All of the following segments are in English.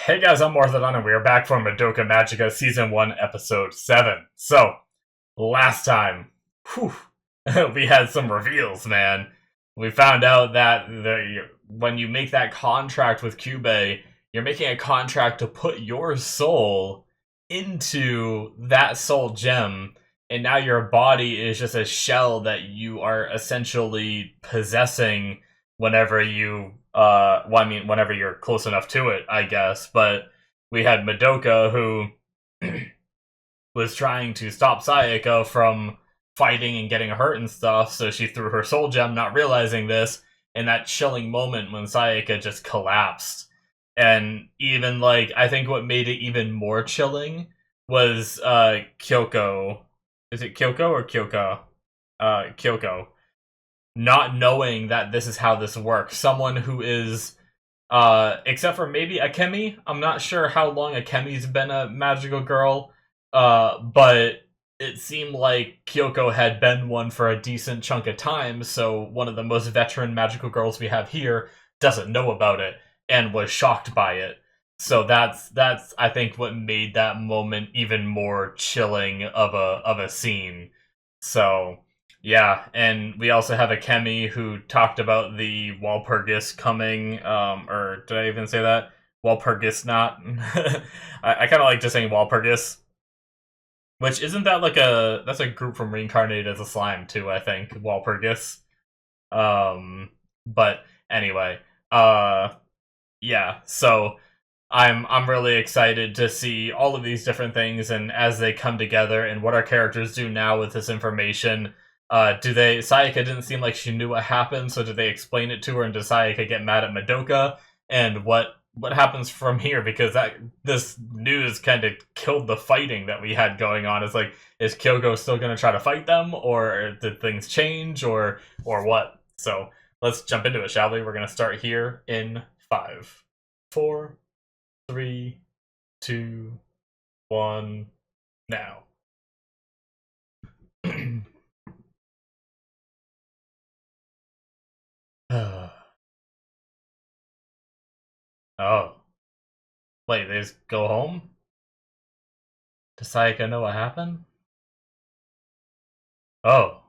Hey guys, I'm Morthadon, and we are back for Madoka Magica Season 1, Episode 7. So, last time, whew, we had some reveals, man. We found out that when you make that contract with Kyubey, you're making a contract to put your soul into that soul gem, and now your body is just a shell that you are essentially possessing whenever whenever you're close enough to it, I guess. But we had Madoka, who was trying to stop Sayaka from fighting and getting hurt and stuff, so she threw her soul gem, not realizing this, in that chilling moment when Sayaka just collapsed. And even, like, I think what made it even more chilling was, Kyoko. Is it Kyoko or Kyoko? Kyoko. Not knowing that this is how this works. Someone who is, except for maybe Akemi, I'm not sure how long Akemi's been a magical girl, but it seemed like Kyoko had been one for a decent chunk of time, so one of the most veteran magical girls we have here doesn't know about it and was shocked by it. So that's I think what made that moment even more chilling of a scene. So yeah, and we also have Akemi who talked about the Walpurgis coming, or did I even say that? Walpurgis not? I kind of like just saying Walpurgis. Which isn't that like that's a group from Reincarnated as a Slime too, I think. Walpurgis. But anyway, yeah, so I'm really excited to see all of these different things and as they come together and what our characters do now with this information. Sayaka didn't seem like she knew what happened, so did they explain it to her and does Sayaka get mad at Madoka? And what happens from here? Because this news kind of killed the fighting that we had going on. It's like, is Kyoko still gonna try to fight them, or did things change, or what? So let's jump into it, shall we? We're gonna start here in 5, 4, 3, 2, 1, now. Oh. Wait, they just go home? Does Sayaka know what happened? Oh.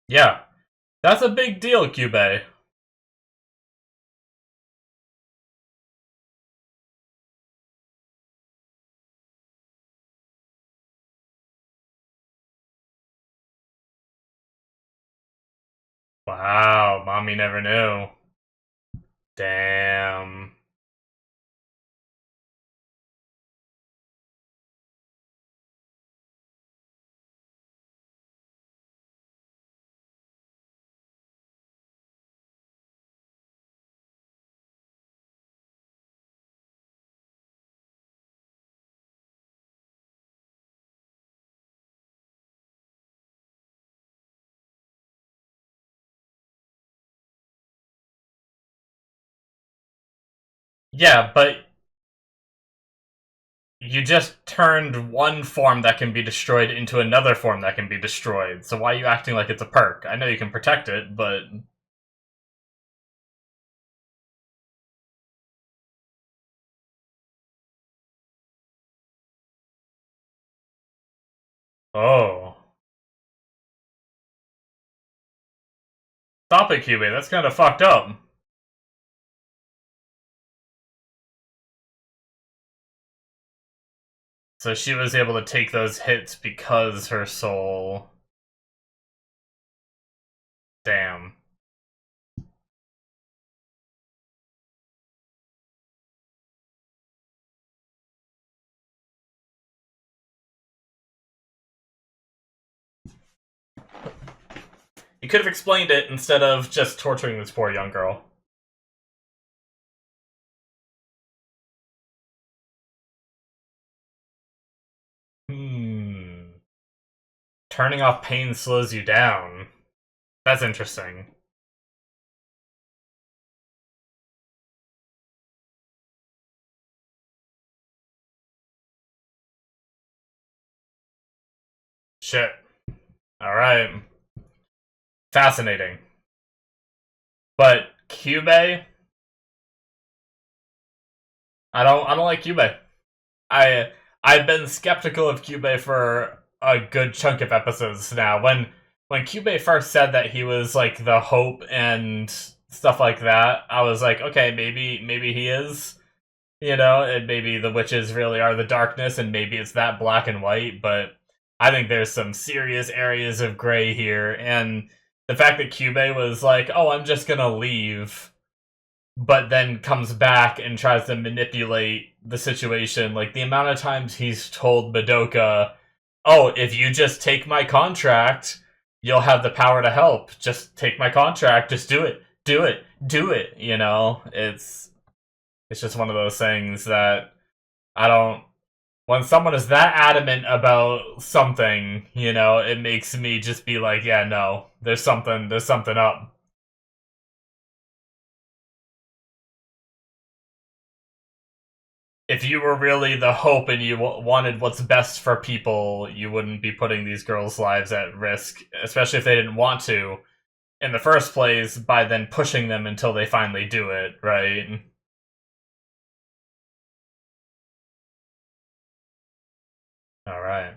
Yeah. That's a big deal, Kyubey. Wow, mommy never knew. Damn. Yeah, but you just turned one form that can be destroyed into another form that can be destroyed, so why are you acting like it's a perk? I know you can protect it, but... Oh. Stop it, Kyubey, that's kinda fucked up. So she was able to take those hits because her soul... Damn. You could have explained it instead of just torturing this poor young girl. Hmm. Turning off pain slows you down. That's interesting. Shit. Alright. fascinating. But Kyubey, I don't like Kyubey. I I've been skeptical of Kyubey for a good chunk of episodes now. When Kyubey first said that he was like the hope and stuff like that, I was like, okay, maybe he is. You know, and maybe the witches really are the darkness, and maybe it's that black and white, but I think there's some serious areas of gray here, and the fact that Kyubey was like, oh, I'm just gonna leave, but then comes back and tries to manipulate the situation, like the amount of times he's told Madoka, oh, if you just take my contract, you'll have the power to help. Just take my contract, just do it, do it, do it, you know? It's just one of those things that I don't. When someone is that adamant about something, you know, it makes me just be like, yeah, no, there's something up. If you were really the hope and you wanted what's best for people, you wouldn't be putting these girls' lives at risk, especially if they didn't want to in the first place, by then pushing them until they finally do it, right? All right.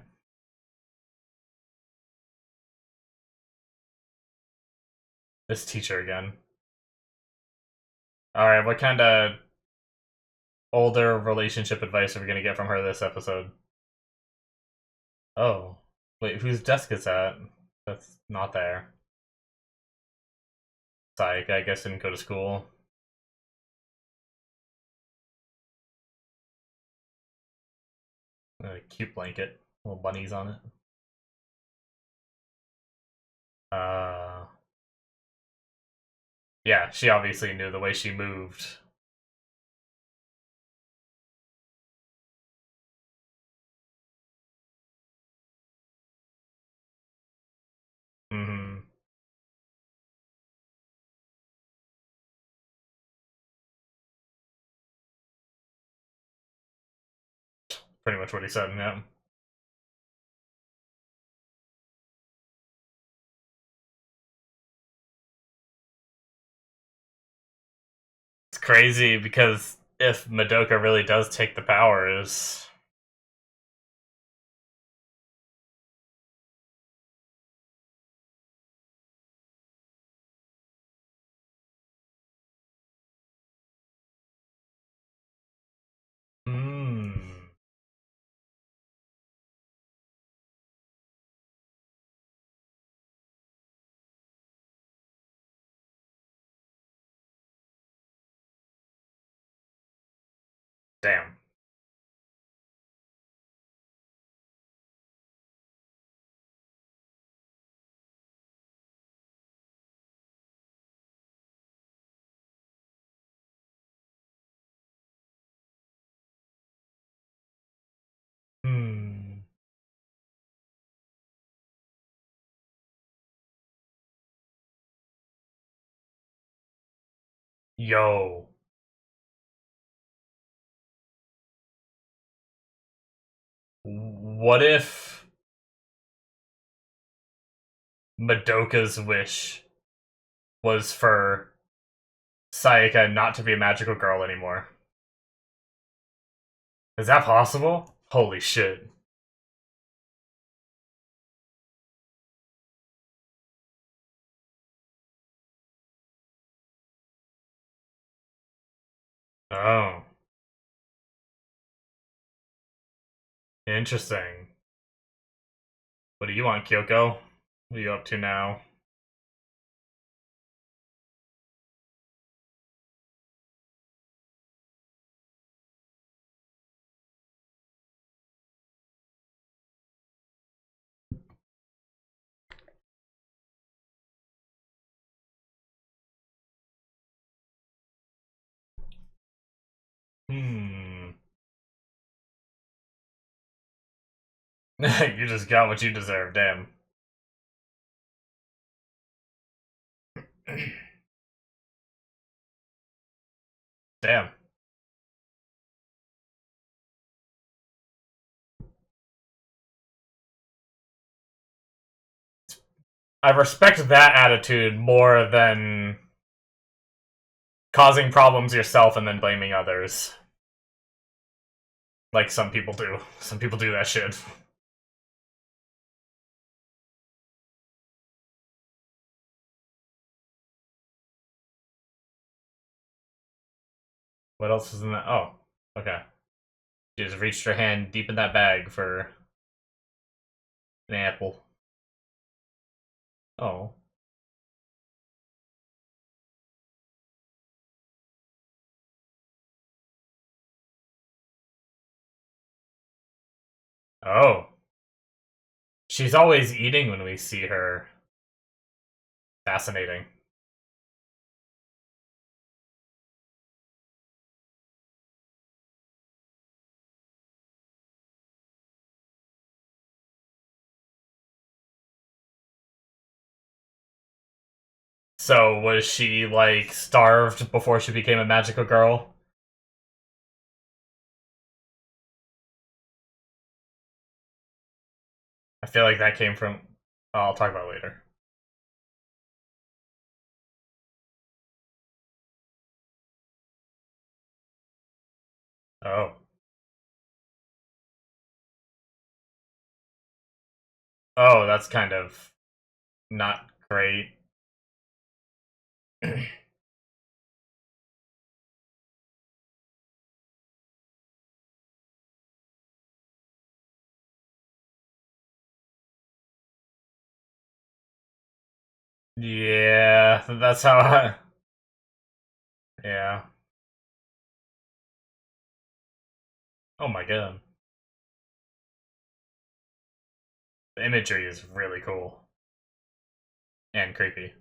This teacher again. All right, what kind of older relationship advice are we gonna get from her this episode? Oh, wait, whose desk is that? That's not there. Sayaka, I guess, didn't go to school. A cute blanket, little bunnies on it. Uh, yeah, she obviously knew the way she moved. Hmm. Pretty much what he said. Yeah, it's crazy because if Madoka really does take the powers, hmm, damn. Hmm. Yo, what if Madoka's wish was for Sayaka not to be a magical girl anymore? Is that possible? Holy shit. Oh, interesting. What do you want, Kyoko? What are you up to now? Hmm. You just got what you deserve, damn. Damn. I respect that attitude more than causing problems yourself and then blaming others. Like some people do. Some people do that shit. What else was in that? Oh, okay. She just reached her hand deep in that bag for an apple. Oh. Oh. She's always eating when we see her. Fascinating. So, was she, like, starved before she became a magical girl? I feel like that came from. Oh, I'll talk about it later. Oh. Oh, that's kind of not great. Yeah, that's how I. Yeah. Oh my god. The imagery is really cool. And creepy.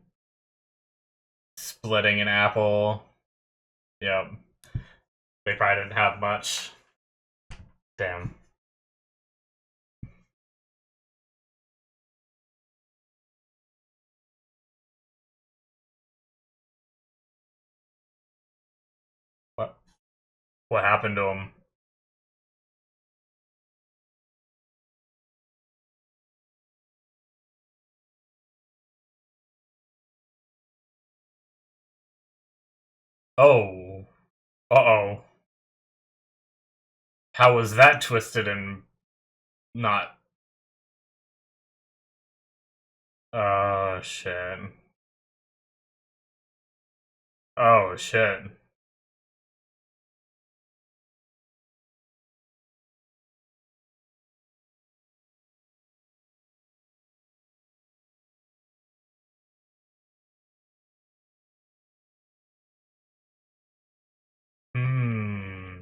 Splitting an apple. Yep. They probably didn't have much. Damn. What? What happened to him? Oh. Uh-oh. How was that twisted and not... Oh, shit. Oh, shit. Hmm.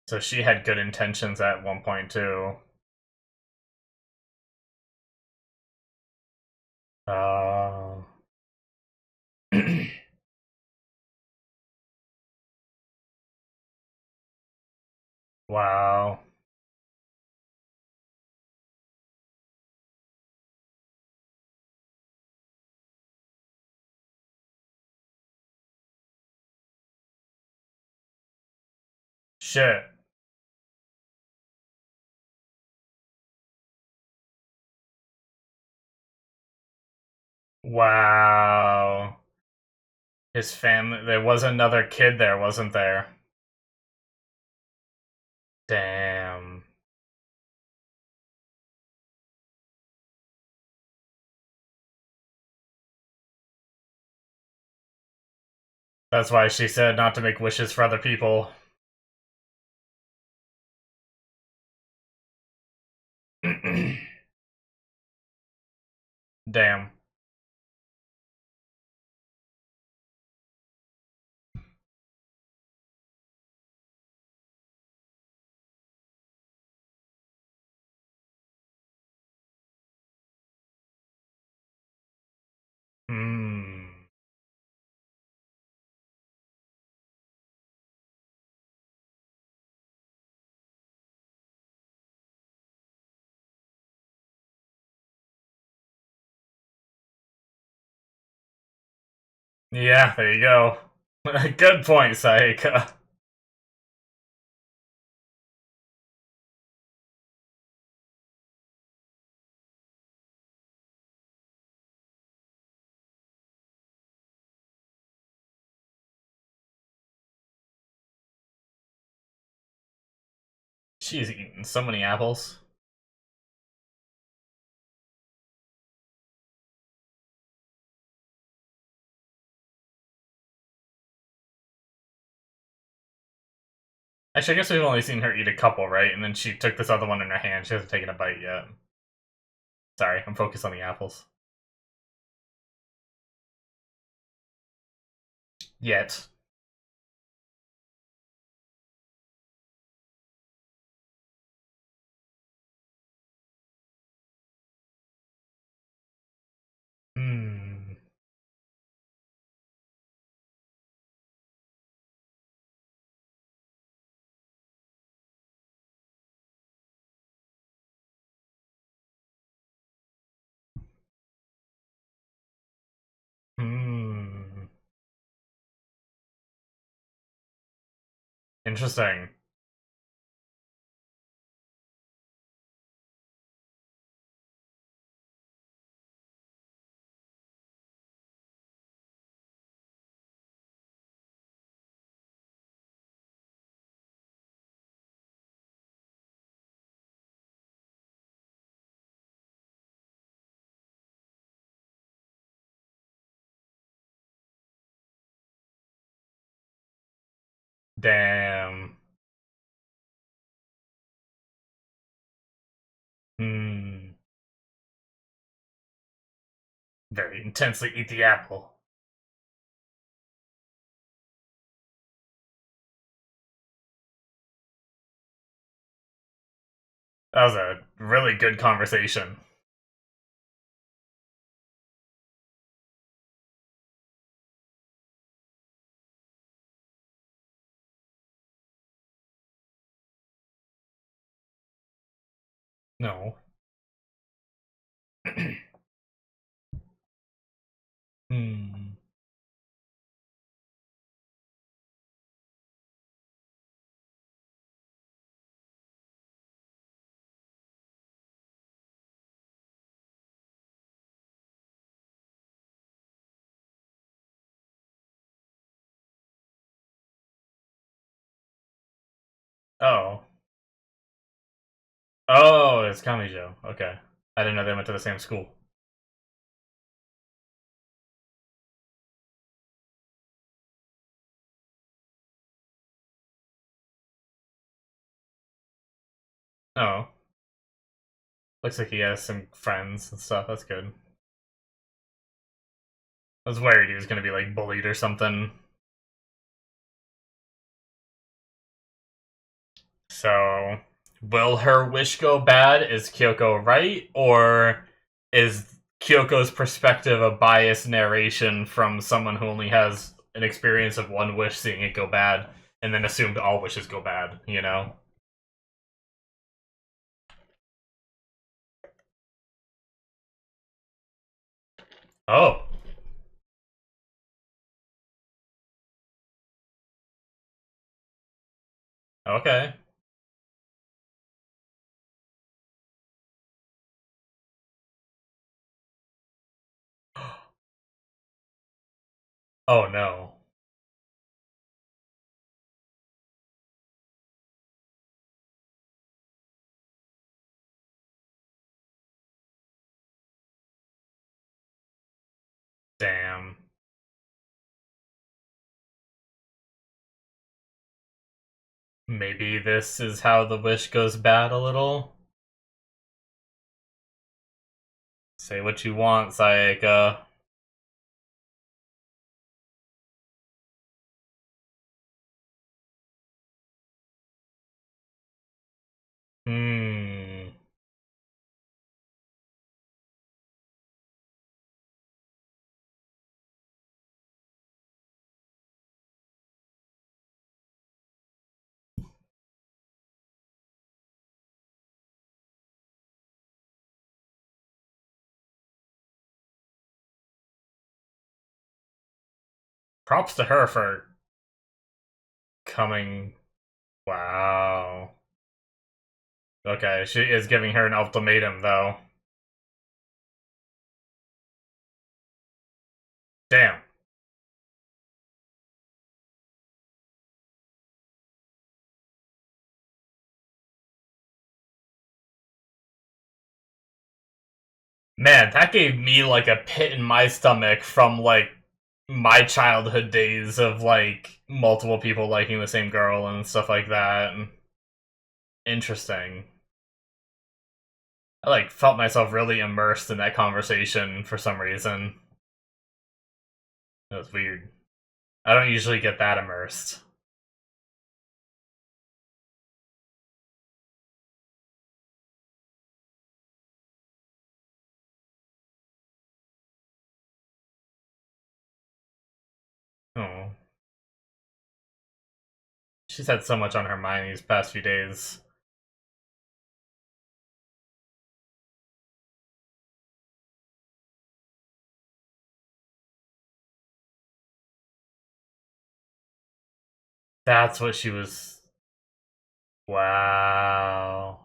So she had good intentions at one point, too. Oh. Wow. Shit. Wow. His family... There was another kid there, wasn't there? Damn. That's why she said not to make wishes for other people. Damn. Hmm. Yeah, there you go. Good point, Sayaka. She's eaten so many apples. Actually, I guess we've only seen her eat a couple, right? And then she took this other one in her hand. She hasn't taken a bite yet. Sorry, I'm focused on the apples. Yet. Hmm. Hmm. Interesting. Damn. Hmm. Very intensely eat the apple. That was a really good conversation. No. Hmm. Oh. Oh, it's Kamijo. Okay. I didn't know they went to the same school. Oh. Looks like he has some friends and stuff. That's good. I was worried he was gonna be like bullied or something. So, will her wish go bad? Is Kyoko right? Or is Kyoko's perspective a biased narration from someone who only has an experience of one wish seeing it go bad and then assumed all wishes go bad, you know? Oh, okay. Oh no. Damn. Maybe this is how the wish goes bad a little? Say what you want, Sayaka. Hmm. Props to her for coming. Wow. Okay, she is giving her an ultimatum, though. Damn. Man, that gave me like a pit in my stomach from like my childhood days of like multiple people liking the same girl and stuff like that. Interesting. I like felt myself really immersed in that conversation for some reason. It was weird. I don't usually get that immersed. Oh. She's had so much on her mind these past few days. That's what she was. Wow.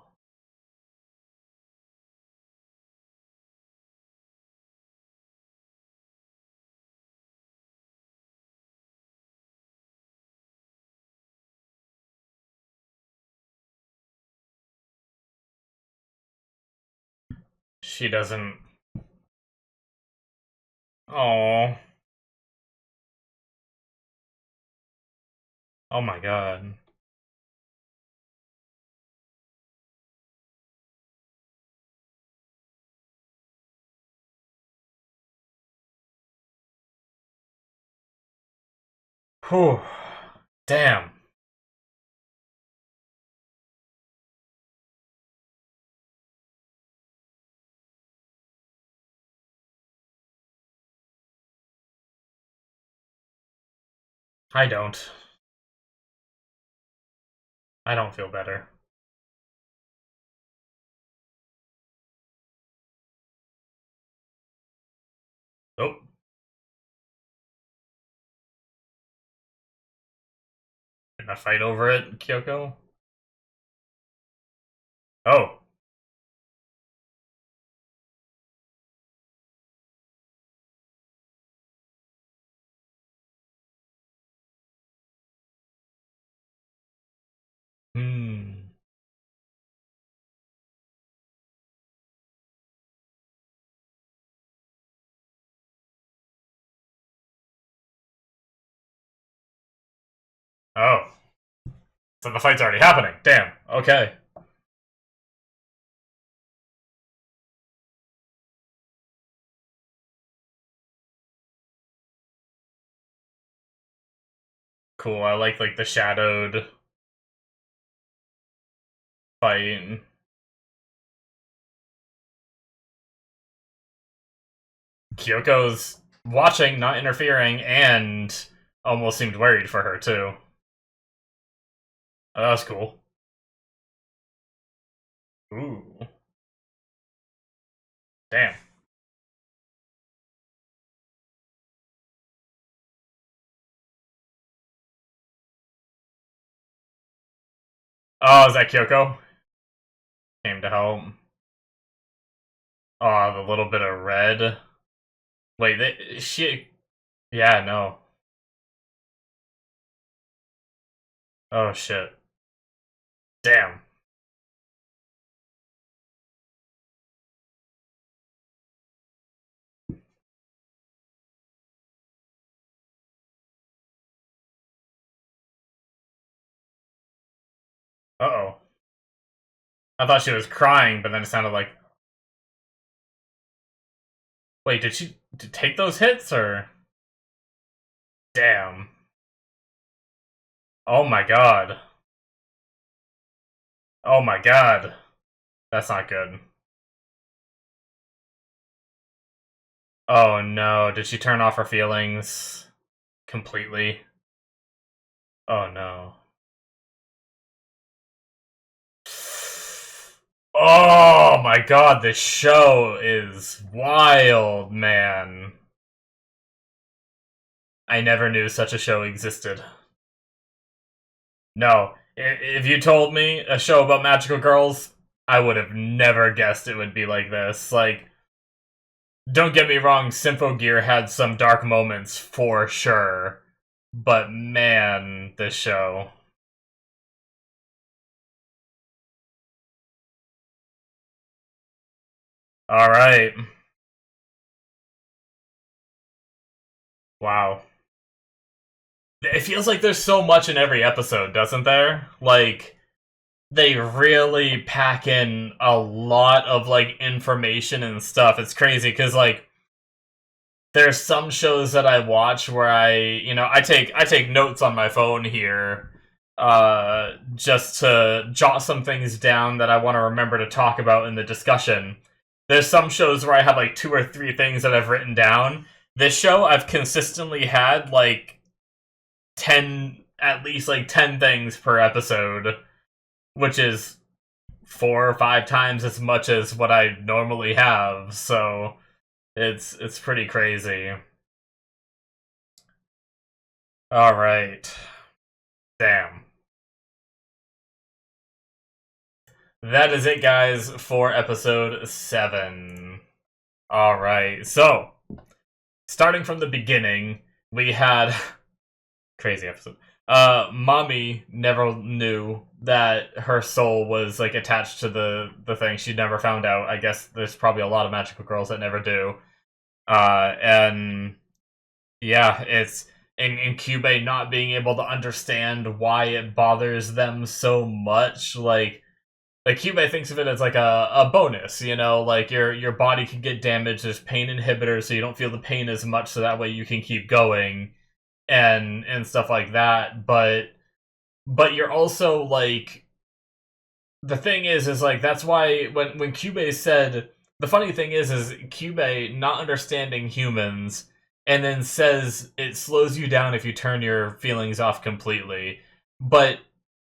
She doesn't. Oh. Oh my god. Whew. Damn. I don't. I don't feel better. Oh. Gonna fight over it, Kyoko? Oh. Hmm. Oh. So the fight's already happening. Damn. Okay. Cool. I like the shadowed fight. Kyoko's watching, not interfering, and almost seemed worried for her too. Oh, that was cool. Ooh. Damn. Oh, is that Kyoko? Came to help. Oh, the little bit of red. Wait, she... Yeah, no. Oh, shit. Damn. Uh-oh. I thought she was crying, but then it sounded like... Wait, did she take those hits, or...? Damn. Oh my god. Oh my god. That's not good. Oh no, did she turn off her feelings completely? Oh no. Oh my god, this show is wild, man. I never knew such a show existed. No, if you told me a show about magical girls, I would have never guessed it would be like this. Like, don't get me wrong, Symphogear had some dark moments for sure. But man, this show. Alright. Wow. It feels like there's so much in every episode, doesn't there? Like, they really pack in a lot of, like, information and stuff. It's crazy, because, like, there's some shows that I watch where I take notes on my phone here, just to jot some things down that I want to remember to talk about in the discussion. There's some shows where I have like 2 or 3 things that I've written down. This show I've consistently had like 10, at least like 10 things per episode, which is 4 or 5 times as much as what I normally have. So it's pretty crazy. All right. Damn. That is it, guys, for episode 7. All right. So, starting from the beginning, we had crazy episode. Mommy never knew that her soul was like attached to the thing. She never found out. I guess there's probably a lot of magical girls that never do. And yeah, it's in Kyubey not being able to understand why it bothers them so much. Like Kyubey thinks of it as like a bonus, like your body can get damaged. There's pain inhibitors, so you don't feel the pain as much, so that way you can keep going and stuff like that. But you're also like, the thing is like, that's why when Kyubey said, the funny thing is Kyubey not understanding humans, and then says it slows you down if you turn your feelings off completely. But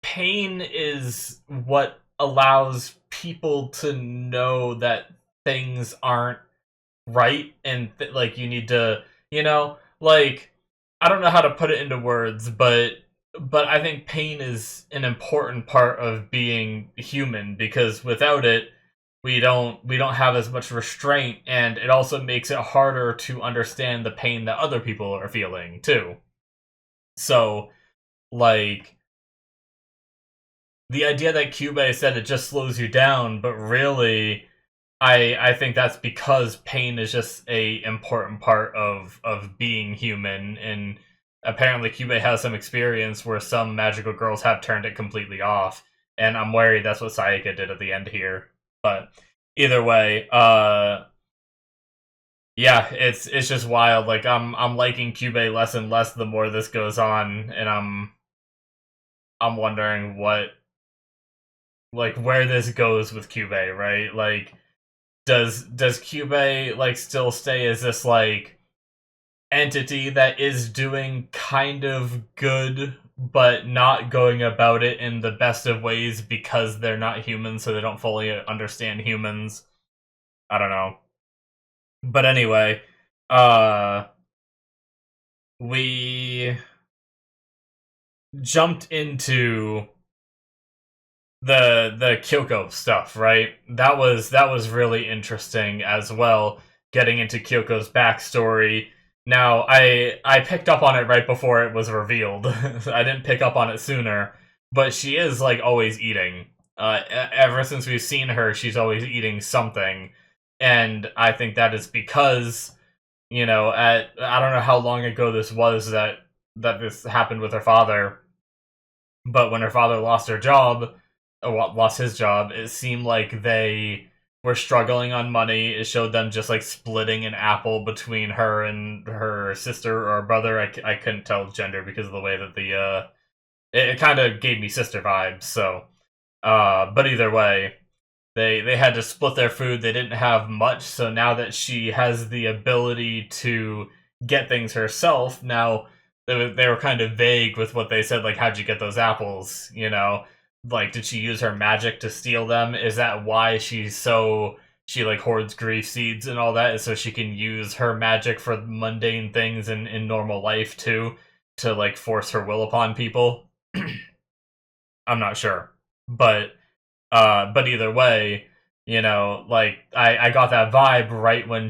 pain is what allows people to know that things aren't right, and like you need to, like, I don't know how to put it into words, but I think pain is an important part of being human, because without it, we don't have as much restraint, and it also makes it harder to understand the pain that other people are feeling too. So, like, the idea that Kyubey said it just slows you down, but really, I think that's because pain is just a important part of being human, and apparently Kyubey has some experience where some magical girls have turned it completely off, and I'm worried that's what Sayaka did at the end here. But either way, yeah, it's just wild. Like, I'm liking Kyubey less and less the more this goes on, and I'm wondering where this goes with Kyubey, right? Like, does Kyubey like still stay as this like entity that is doing kind of good, but not going about it in the best of ways because they're not humans, so they don't fully understand humans? I don't know. But anyway, uh we jumped into the Kyoko stuff, right? That was really interesting as well, getting into Kyoko's backstory. Now, I picked up on it right before it was revealed. I didn't pick up on it sooner, but she is like always eating. Ever since we've seen her, she's always eating something, and I think that is because, at I don't know how long ago this was that this happened with her father, but when her father lost his job, it seemed like they were struggling on money. It showed them just like splitting an apple between her and her sister or brother. I couldn't tell gender because of the way that it kind of gave me sister vibes. So, but either way, they had to split their food. They didn't have much, so now that she has the ability to get things herself, now they were kind of vague with what they said, like, how'd you get those apples, Like, did she use her magic to steal them? Is that why she like hoards grief seeds and all that, is so she can use her magic for mundane things in normal life too, to like force her will upon people? I'm not sure. But either way, like, I got that vibe right when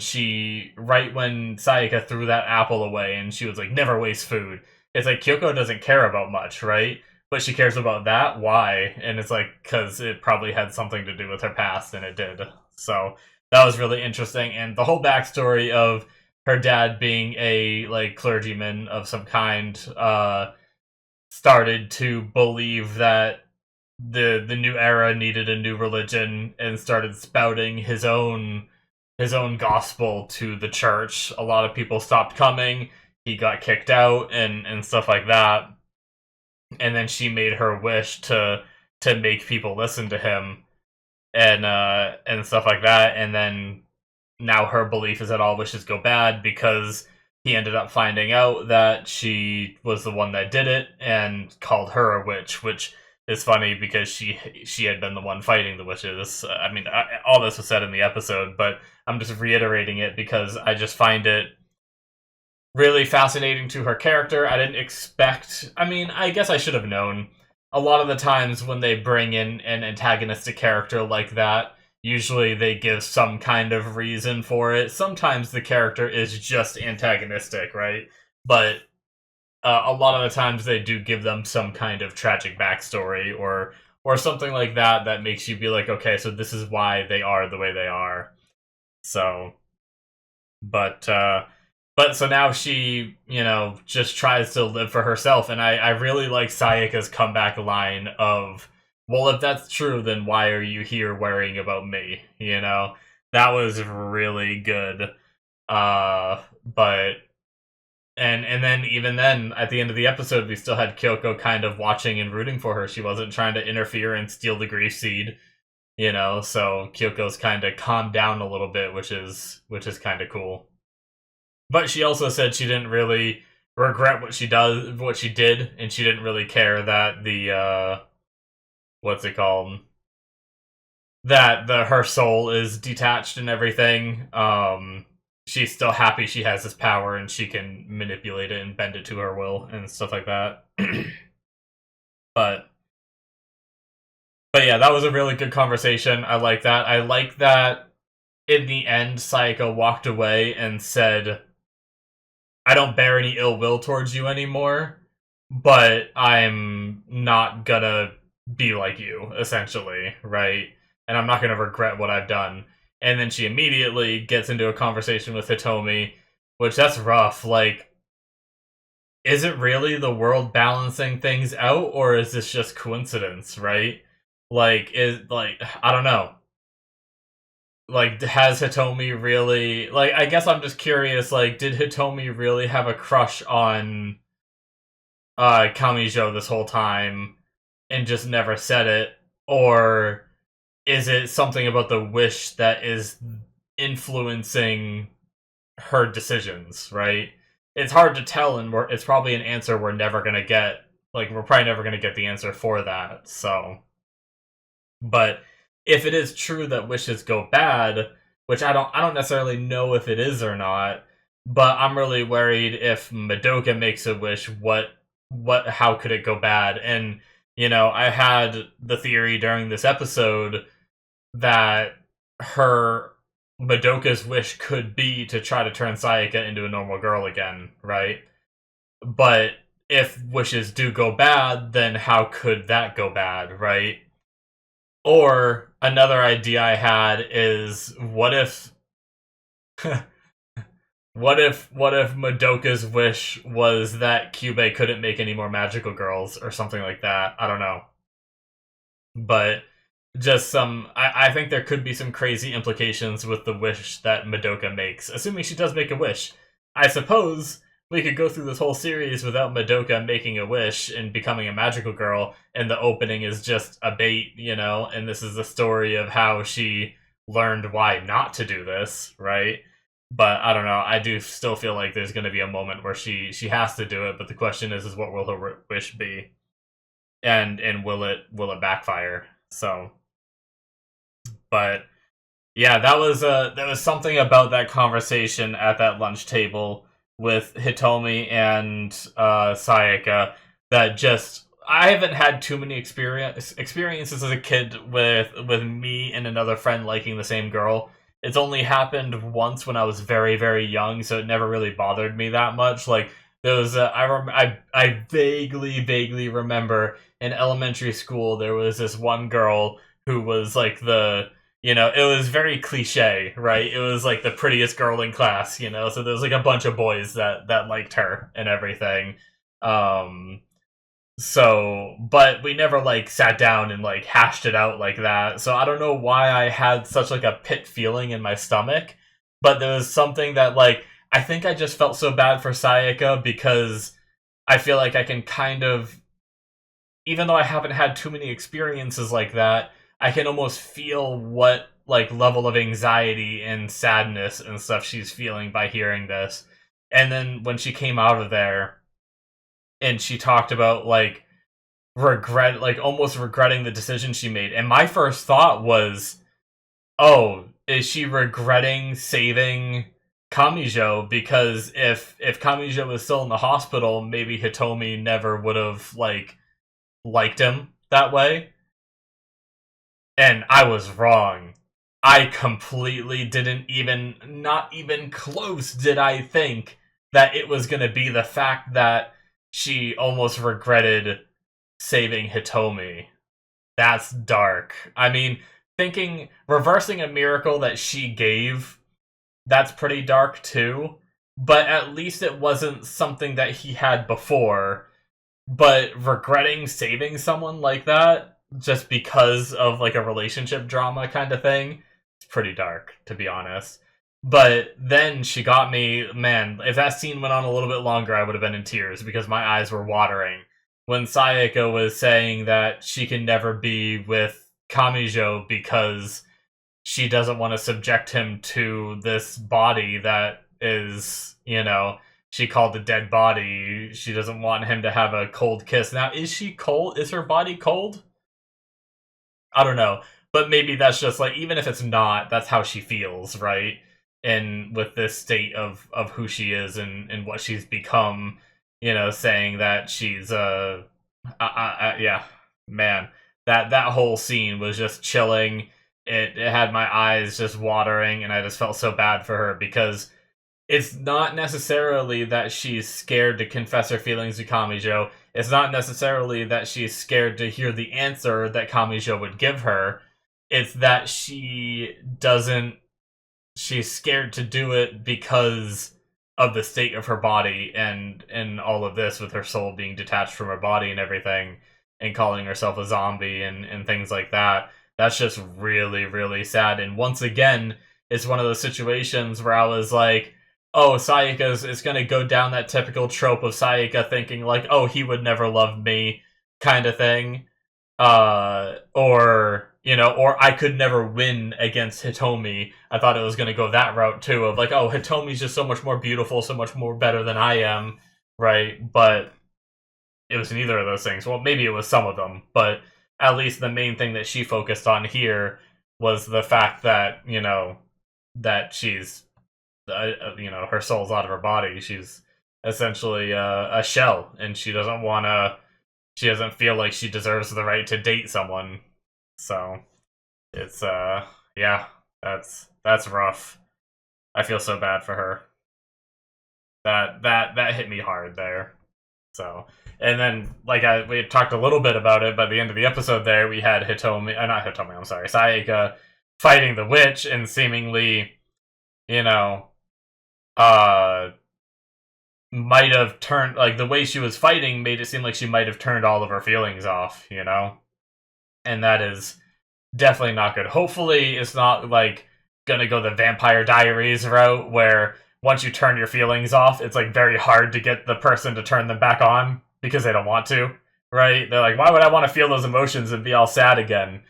Sayaka threw that apple away, and she was like, never waste food. It's like, Kyoko doesn't care about much, right? But she cares about that? Why? And it's like, because it probably had something to do with her past, and it did. So, that was really interesting, and the whole backstory of her dad being a like clergyman of some kind, started to believe that the new era needed a new religion and started spouting his own gospel to the church. A lot of people stopped coming. He got kicked out and stuff like that. And then she made her wish to make people listen to him and stuff like that. And then now her belief is that all wishes go bad because he ended up finding out that she was the one that did it and called her a witch, which is funny because she had been the one fighting the witches. I mean, all this was said in the episode, but I'm just reiterating it because I just find it really fascinating to her character. I didn't expect... I mean, I guess I should have known. A lot of the times when they bring in an antagonistic character like that, usually they give some kind of reason for it. Sometimes the character is just antagonistic, right? But a lot of the times they do give them some kind of tragic backstory or something like that that makes you be like, okay, so this is why they are the way they are. So, but so now she, just tries to live for herself, and I really like Sayaka's comeback line of, well, if that's true, then why are you here worrying about me? That was really good. But and then even then, at the end of the episode, we still had Kyoko kind of watching and rooting for her. She wasn't trying to interfere and steal the grief seed, so Kyoko's kind of calmed down a little bit, which is kind of cool. But she also said she didn't really regret what she did, and she didn't really care that the what's it called? That her soul is detached and everything. She's still happy she has this power and she can manipulate it and bend it to her will and stuff like that. But yeah, that was a really good conversation. I like that. I like that in the end, Sayaka walked away and said, I don't bear any ill will towards you anymore, but I'm not gonna be like you, essentially, right? And I'm not gonna regret what I've done. And then she immediately gets into a conversation with Hitomi, which that's rough. Like, is it really the world balancing things out, or is this just coincidence, right? I don't know. Like, has Hitomi really... Like, I guess I'm just curious, like, did Hitomi really have a crush on Kamijo this whole time and just never said it? Or is it something about the wish that is influencing her decisions, right? It's hard to tell, and it's probably an answer we're never gonna get. Like, we're probably never gonna get the answer for that, so... But if it is true that wishes go bad, which I don't necessarily know if it is or not, but I'm really worried if Madoka makes a wish, how could it go bad? And, I had the theory during this episode that Madoka's wish could be to try to turn Sayaka into a normal girl again, right? But if wishes do go bad, then how could that go bad, right? Or another idea I had is what if Madoka's wish was that Kyubey couldn't make any more magical girls or something like that? I don't know. But just I think there could be some crazy implications with the wish that Madoka makes, assuming she does make a wish. I suppose we could go through this whole series without Madoka making a wish and becoming a magical girl, and the opening is just a bait, and this is the story of how she learned why not to do this, right? But I don't know, I do still feel like there's going to be a moment where she has to do it, but the question is what will her wish be? And will it backfire? So... But yeah, that was something about that conversation at that lunch table with Hitomi and Sayaka that just... I haven't had too many experiences as a kid with me and another friend liking the same girl. It's only happened once when I was very, very young, so it never really bothered me that much. Like, there was I vaguely remember in elementary school there was this one girl who was like the you know, it was very cliche, right? It was like the prettiest girl in class, you know, so there was like a bunch of boys that liked her and everything. Um, so, but we never like sat down and like hashed it out like that. So I don't know why I had such like a pit feeling in my stomach, but there was something that like I think I just felt so bad for Sayaka because I feel like I can kind of, even though I haven't had too many experiences like that, I can almost feel what like level of anxiety and sadness and stuff she's feeling by hearing this. And then when she came out of there and she talked about like regret, like almost regretting the decision she made. And my first thought was, oh, is she regretting saving Kamijo? Because if Kamijo was still in the hospital, maybe Hitomi never would have like liked him that way. And I was wrong. I completely didn't even, not even close did I think that it was going to be the fact that she almost regretted saving Hitomi. That's dark. I mean, thinking, reversing a miracle that she gave, that's pretty dark too. But at least it wasn't something that he had before. But regretting saving someone like that, just because of like a relationship drama kind of thing, it's pretty dark, to be honest. But then she got me, man, if that scene went on a little bit longer, I would have been in tears because my eyes were watering. When Sayaka was saying that she can never be with Kamijo because she doesn't want to subject him to this body that is, you know, she called the dead body. She doesn't want him to have a cold kiss. Now, is she cold? Is her body cold? I don't know. But maybe that's just like, even if it's not, that's how she feels, right? And with this state of who she is and what she's become, you know, saying that she's yeah, man, that whole scene was just chilling. It had my eyes just watering, and I just felt so bad for her because it's not necessarily that she's scared to confess her feelings to Kamijo. It's not necessarily that she's scared to hear the answer that Kamijo would give her. It's that she doesn't. She's scared to do it because of the state of her body and all of this with her soul being detached from her body and everything and calling herself a zombie and things like that. That's just really, really sad. And once again, it's one of those situations where I was like, oh, Sayaka is going to go down that typical trope of Sayaka thinking like, oh, he would never love me kind of thing. Or, you know, or I could never win against Hitomi. I thought it was going to go that route too of like, oh, Hitomi's just so much more beautiful, so much more better than I am, right? But it was neither of those things. Well, maybe it was some of them, but at least the main thing that she focused on here was the fact that, you know, that she's you know, her soul's out of her body. She's essentially a shell, and she doesn't want to. She doesn't feel like she deserves the right to date someone. So it's yeah, that's rough. I feel so bad for her. That hit me hard there. So, and then like we had talked a little bit about it by the end of the episode. There we had Hitomi, not Hitomi. I'm sorry, Sayaka fighting the witch and seemingly, you know, uh might have turned, like the way she was fighting made it seem like she might have turned all of her feelings off, you know? And that is definitely not good. Hopefully it's not like gonna go the Vampire Diaries route where once you turn your feelings off, it's like very hard to get the person to turn them back on because they don't want to, right? They're like, why would I want to feel those emotions and be all sad again?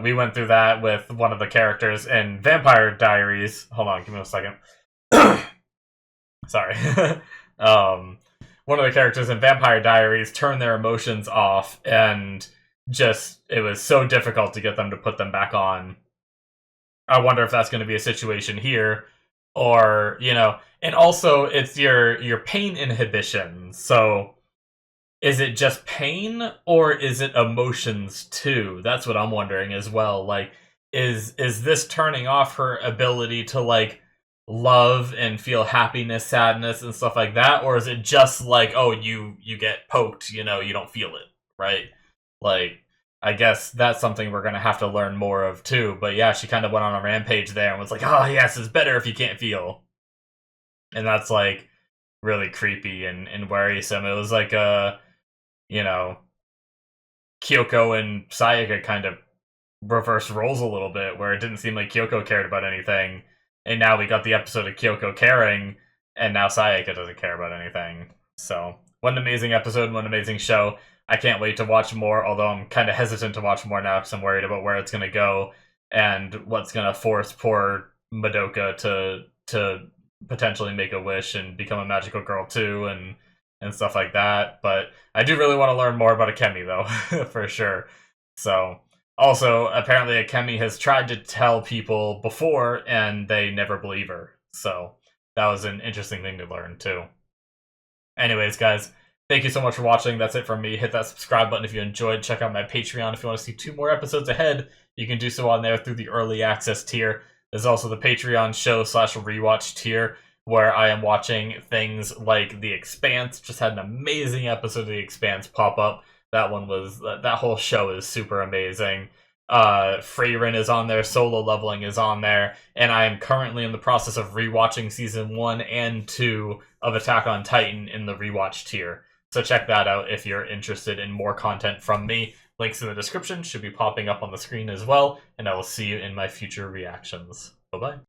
We went through that with one of the characters in Vampire Diaries. Hold on, give me a second. Sorry. One of the characters in Vampire Diaries turned their emotions off, and just it was so difficult to get them to put them back on. I wonder if that's going to be a situation here, or you know, and also it's your pain inhibition. So is it just pain, or is it emotions too? That's what I'm wondering as well. Like, is this turning off her ability to like love and feel happiness, sadness, and stuff like that, or is it just like, oh, you get poked, you know, you don't feel it, right? Like, I guess that's something we're gonna have to learn more of too. But yeah, she kind of went on a rampage there and was like, "Oh yes, it's better if you can't feel," and that's like really creepy and worrisome. It was like you know, Kyoko and Sayaka kind of reverse roles a little bit, where it didn't seem like Kyoko cared about anything, and now we got the episode of Kyoko caring, and now Sayaka doesn't care about anything. So, what an amazing episode, what an amazing show. I can't wait to watch more, although I'm kind of hesitant to watch more now because I'm worried about where it's going to go and what's going to force poor Madoka to potentially make a wish and become a magical girl too, and stuff like that. But I do really want to learn more about Akemi, though, for sure. So, also, apparently Akemi has tried to tell people before, and they never believe her. So, that was an interesting thing to learn, too. Anyways, guys, thank you so much for watching. That's it from me. Hit that subscribe button if you enjoyed. Check out my Patreon if you want to see 2 more episodes ahead. You can do so on there through the early access tier. There's also the Patreon show/rewatch tier, where I am watching things like The Expanse. Just had an amazing episode of The Expanse pop up. That one was, that whole show is super amazing. Freyrin is on there, Solo Leveling is on there, and I am currently in the process of rewatching season 1 and 2 of Attack on Titan in the rewatch tier. So check that out if you're interested in more content from me. Links in the description should be popping up on the screen as well, and I will see you in my future reactions. Bye-bye.